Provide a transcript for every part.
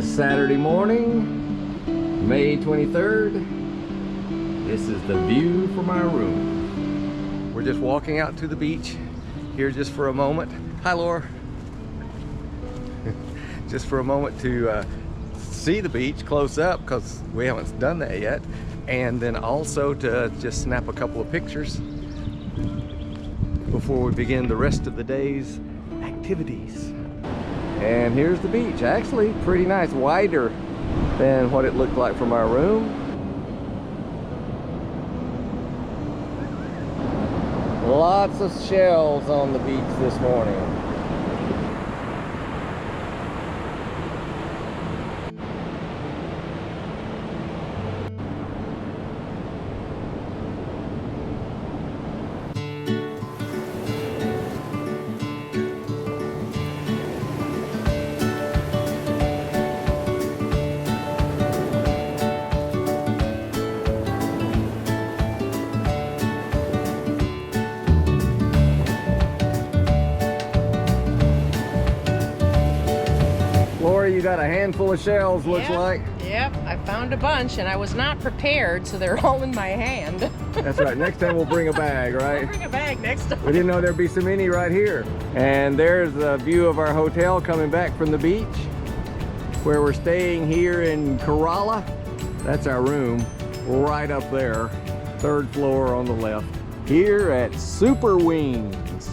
is Saturday morning, May 23rd. This is the view from our room. We're just walking out to the beach here just for a moment. Hi, Laura. Just for a moment to see the beach close up because we haven't done that yet. And then also to just snap a couple of pictures before we begin the rest of the day's activities. And here's the beach. Actually pretty nice, wider than what it looked like from our room. Lots of shells on the beach this morning. You got a handful of shells, looks like. Yep, I found a bunch and I was not prepared, so they're all in my hand. That's right. Next time we'll bring a bag, right? We'll bring a bag next time. We didn't know there'd be so many right here. And there's a view of our hotel coming back from the beach where we're staying here in Kerala. That's our room right up there, 3rd floor on the left, here at Super Wings.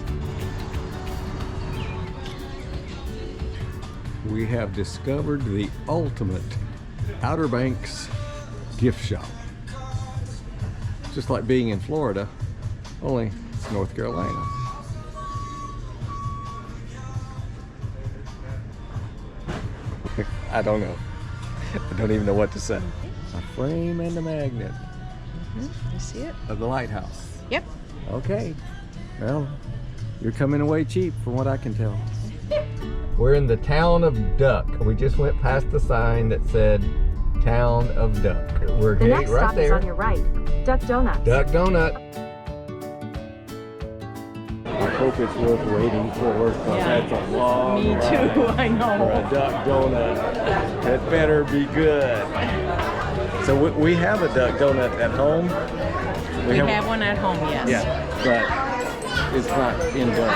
We have discovered the ultimate Outer Banks gift shop. Just like being in Florida, only it's North Carolina. I don't know. I don't even know what to say. A frame and a magnet. You see it? Of the lighthouse. Yep. Okay. Well, you're coming away cheap from what I can tell. We're in the town of Duck. We just went past the sign that said Town of Duck. We're the next right stop there. Is on your right. Duck Donuts. Duck Donut. I hope it's worth waiting for because that's a long Me ride too, I know. for a Duck Donut. It better be good. So we have a Duck Donut at home. We have one at home, yes. Yeah, but it's not in Duck.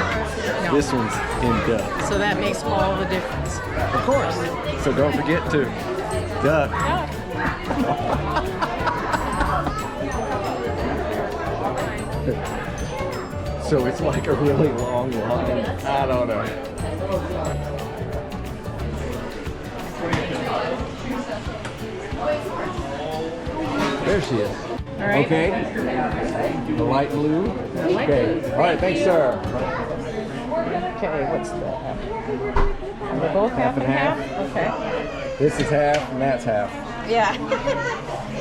No. This one's in Duck. So that makes all the difference. Of course. So don't forget to duck. So it's like a really long line. I don't know. There she is. All right. Okay. The light blue. Okay. All right. Thanks, sir. Okay, what's that? Are they both half and half? Okay. This is half and that's half. Yeah.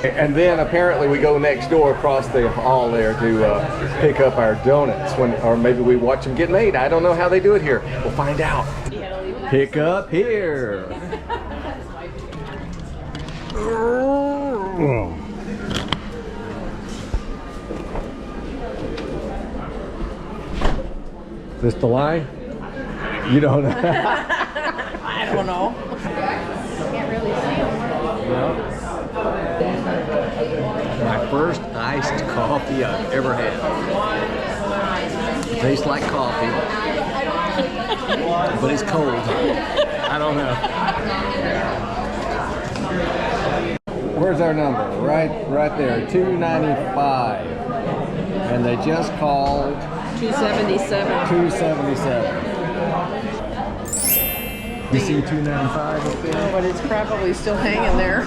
And then apparently we go next door across the hall there to pick up our donuts, or maybe we watch them get made. I don't know how they do it here. We'll find out. Pick up here. Is this the line? You don't know. I don't know. Can't really see them. No. My first iced coffee I've ever had. It tastes like coffee, but it's cold. I don't know. Where's our number? Right there, 295. And they just called 277. 277. You see 295 up there? Oh, but it's probably still hanging there.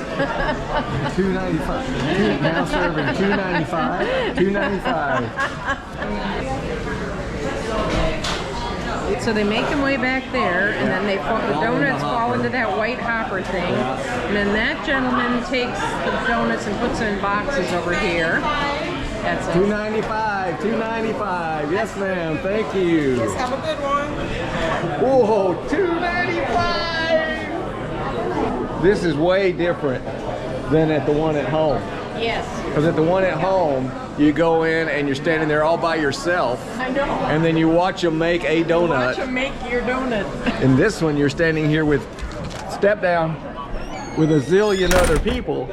295. Now serving 295. 295. So they make them way back there, and then the donuts fall into that white hopper thing. And then that gentleman takes the donuts and puts them in boxes over here. That's it. 295, 295. Yes, ma'am. Thank you. Just have a good one. Whoa, 295. This is way different than at the one at home. Yes. Because at the one at home, you go in and you're standing there all by yourself. I know. And then you watch them make a donut. Watch them make your donut. In this one, you're standing here with, step down. with a zillion other people.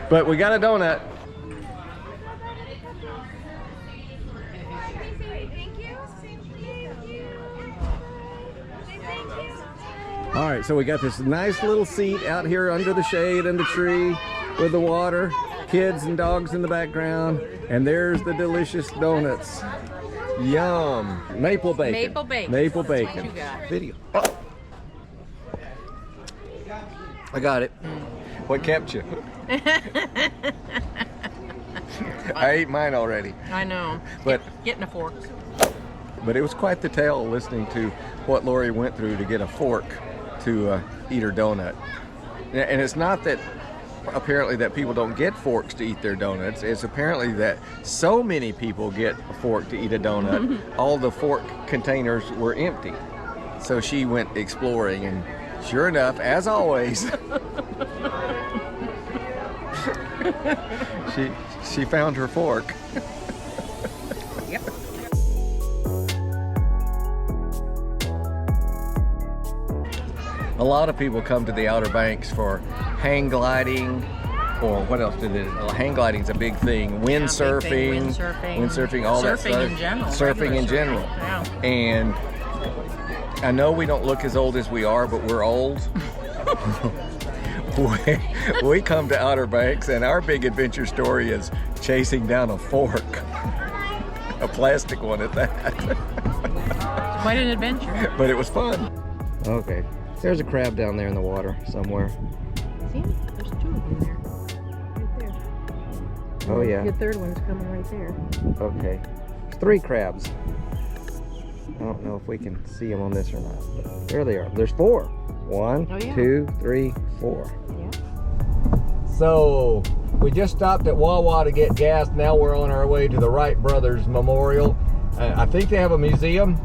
But we got a donut. All right, so we got this nice little seat out here under the shade and the tree with the water, kids and dogs in the background, and there's the delicious donuts. Yum. Maple bacon. Maple bacon. Maple That's bacon. what you got. Video. Oh. I got it. What kept you? I ate mine already. I know. But Getting a fork. But it was quite the tale listening to what Lori went through to get a fork to eat her donut. And it's not that apparently that people don't get forks to eat their donuts. It's apparently that so many people get a fork to eat a donut, all the fork containers were empty. So she went exploring, and sure enough, as always, she found her fork. Yep. A lot of people come to the Outer Banks for hang gliding, or what else did it? Hang gliding's a big thing. Windsurfing, all that stuff. Surfing in general. Surfing in general. Yeah. And I know we don't look as old as we are, but we're old. we come to Outer Banks, and our big adventure story is chasing down a fork, a plastic one at that. Quite an adventure. But it was fun. Okay. There's a crab down there in the water somewhere. See? There's 2 of them there. Right there. Oh yeah. The third one's coming right there. Okay. There's 3 crabs. I don't know if we can see them on this or not. But there they are. There's 4. 1, Oh, yeah. 2, 3, 4. Yeah. So we just stopped at Wawa to get gas. Now we're on our way to the Wright Brothers Memorial. I think they have a museum,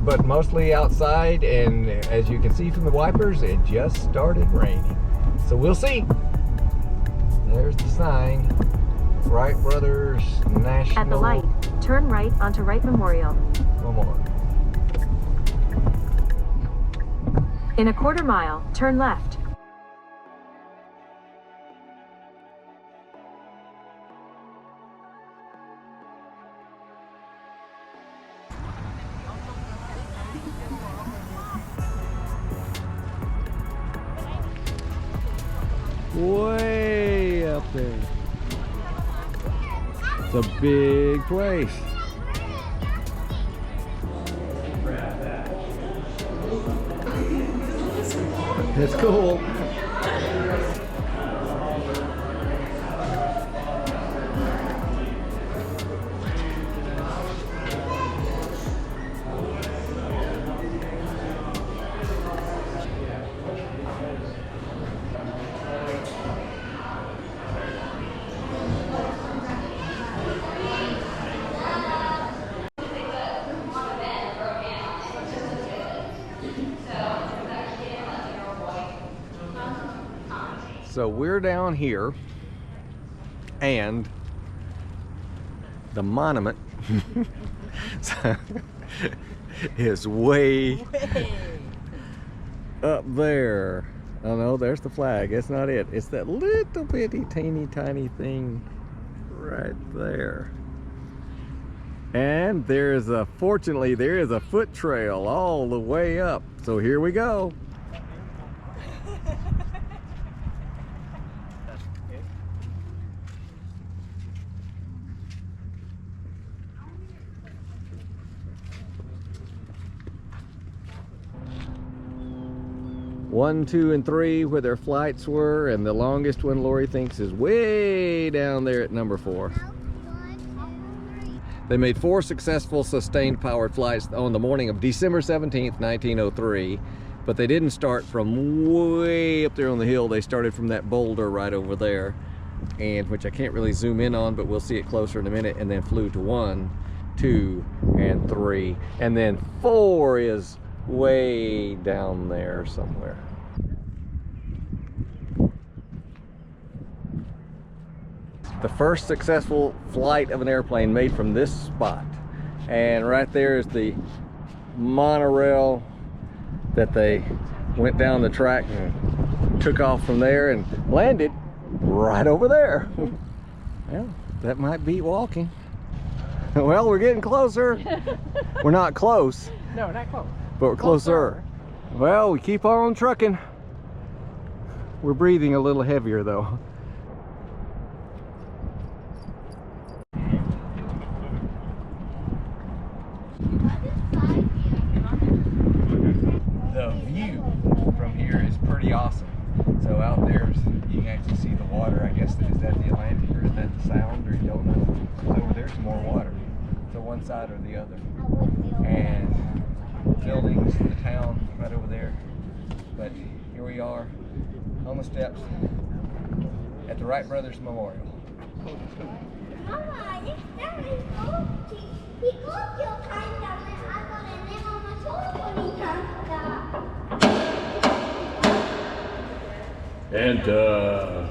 but mostly outside, and as you can see from the wipers, it just started raining. So we'll see. There's the sign. Wright Brothers National. At the light, turn right onto Wright Memorial. Memorial. In a quarter mile, turn left. Way up there. It's a big place. It's cool. So we're down here, and the monument is way up there. Oh no, there's the flag. It's not it. It's that little bitty teeny tiny thing right there. And fortunately there is a foot trail all the way up. So here we go. One, 2, and 3 where their flights were, and the longest one Lori thinks is way down there at number 4. They made 4 successful sustained powered flights on the morning of December 17th, 1903, but they didn't start from way up there on the hill. They started from that boulder right over there, and which I can't really zoom in on, but we'll see it closer in a minute, and then flew to 1, 2, and 3, and then 4 is way down there somewhere. The first successful flight of an airplane made from this spot, and right there is the monorail that they went down the track and took off from there and landed right over there. Well, that might beat walking. Well, we're getting closer. We're not close. No, not close. But we're closer. Well, we keep on trucking. We're breathing a little heavier though. The view from here is pretty awesome. So out there, you can actually see the water. I guess, is that the Atlantic or is that the Sound, or you don't know? So over there's more water. So one side or the other. And buildings, the town right over there. But here we are on the steps at the Wright Brothers Memorial. Enter.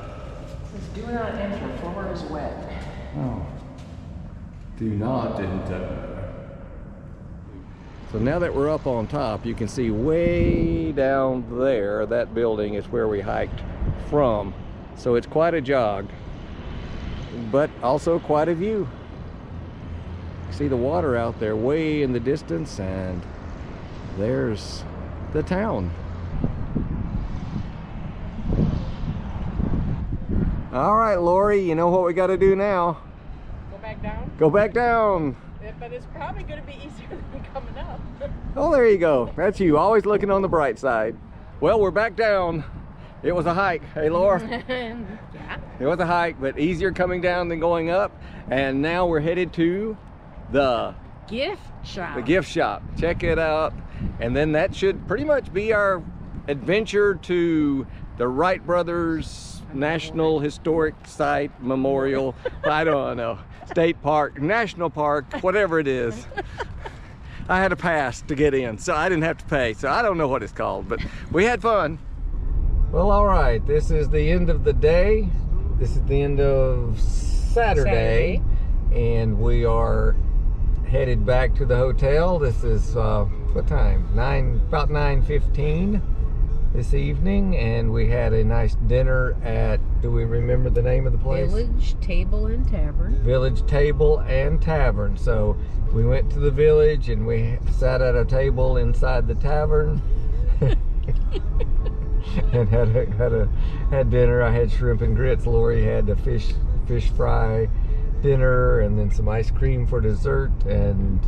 Says, do not enter, floor is wet. Oh. Do not enter. So now that we're up on top, you can see way down there, that building is where we hiked from. So it's quite a jog, but also quite a view. See the water out there way in the distance, and there's the town. All right, Lori, you know what we got to do now? Go back down? Go back down. But it's probably going to be easier than coming up. Oh, there you go. That's you, always looking on the bright side. Well, we're back down. It was a hike. Hey, Laura. Yeah. It was a hike, but easier coming down than going up. And now we're headed to the Gift shop. the gift shop. Check it out. And then that should pretty much be our adventure to the Wright Brothers National Historic Site Memorial. I don't know. State Park, National Park, whatever it is. I had a pass to get in, so I didn't have to pay. So I don't know what it's called, but we had fun. Well, all right. This is the end of the day. This is the end of Saturday. And we are headed back to the hotel. This is what time? About 9:15 this evening, and we had a nice dinner at, do we remember the name of the place? Village Table and Tavern. Village Table and Tavern. So we went to the village and we sat at a table inside the tavern and had dinner. I had shrimp and grits. Lori had a fish fry dinner, and then some ice cream for dessert, and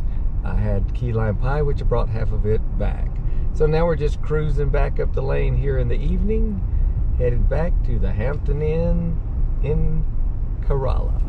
I had key lime pie, which I brought half of it back. So now we're just cruising back up the lane here in the evening, headed back to the Hampton Inn in Corolla.